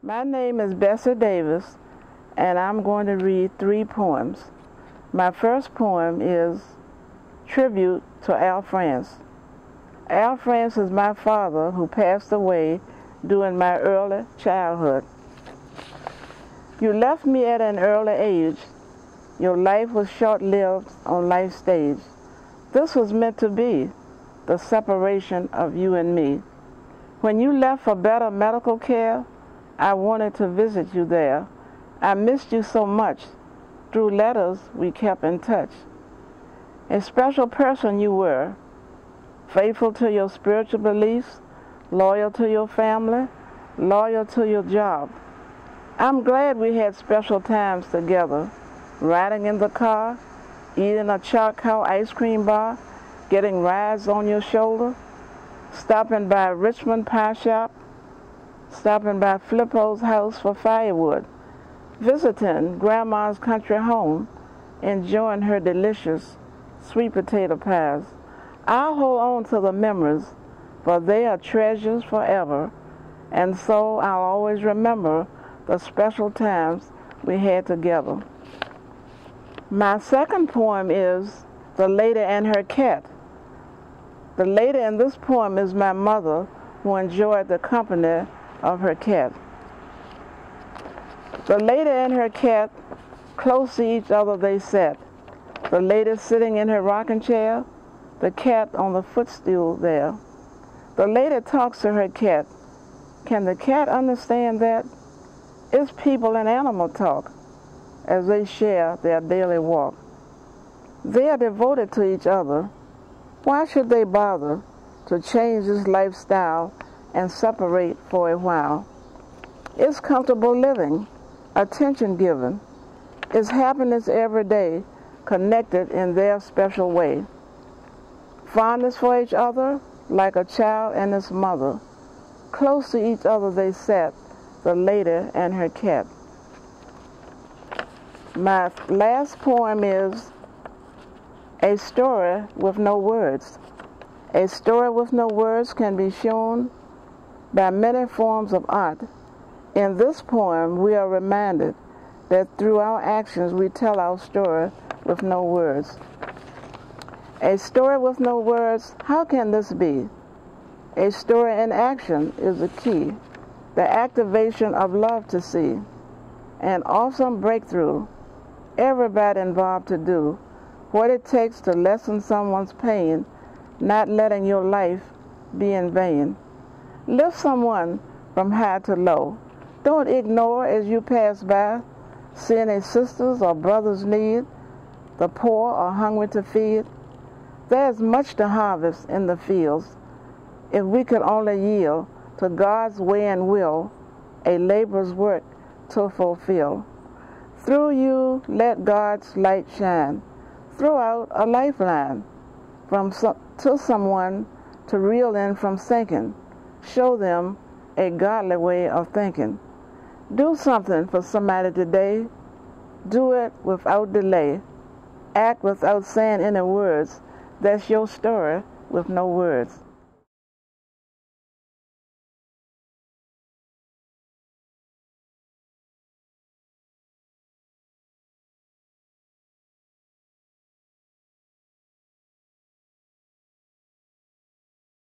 My name is Bessie Davis, and I'm going to read 3 poems. My first poem is Tribute to Al France. Al France is my father who passed away during my early childhood. You left me at an early age. Your life was short-lived on life's stage. This was meant to be the separation of you and me. When you left for better medical care, I wanted to visit you there. I missed you so much. Through letters, we kept in touch. A special person you were, faithful to your spiritual beliefs, loyal to your family, loyal to your job. I'm glad we had special times together, riding in the car, eating a Choctaw ice cream bar, getting rides on your shoulder, stopping by Richmond Pie Shop, stopping by Flippo's house for firewood, visiting Grandma's country home, enjoying her delicious sweet potato pies. I'll hold on to the memories, for they are treasures forever, and so I'll always remember the special times we had together. My second poem is The Lady and Her Cat. The lady in this poem is my mother, who enjoyed the company of her cat. The lady and her cat, close to each other they sat. The lady sitting in her rocking chair, the cat on the footstool there. The lady talks to her cat. Can the cat understand that? It's people and animal talk as they share their daily walk. They are devoted to each other. Why should they bother to change this lifestyle and separate for a while? It's comfortable living, attention given. It's happiness every day, connected in their special way. Fondness for each other, like a child and its mother. Close to each other they sat, the lady and her cat. My last poem is A Story with No Words. A story with no words can be shown by many forms of art. In this poem, we are reminded that through our actions we tell our story with no words. A story with no words, how can this be? A story in action is the key, the activation of love to see, an awesome breakthrough, everybody involved to do what it takes to lessen someone's pain, not letting your life be in vain. Lift someone from high to low. Don't ignore as you pass by, seeing a sister's or brother's need, the poor or hungry to feed. There's much to harvest in the fields if we could only yield to God's way and will, a laborer's work to fulfill. Through you, let God's light shine. Throw out a lifeline to someone to reel in from sinking. Show them a godly way of thinking. Do something for somebody today. Do it without delay. Act without saying any words. That's your story with no words.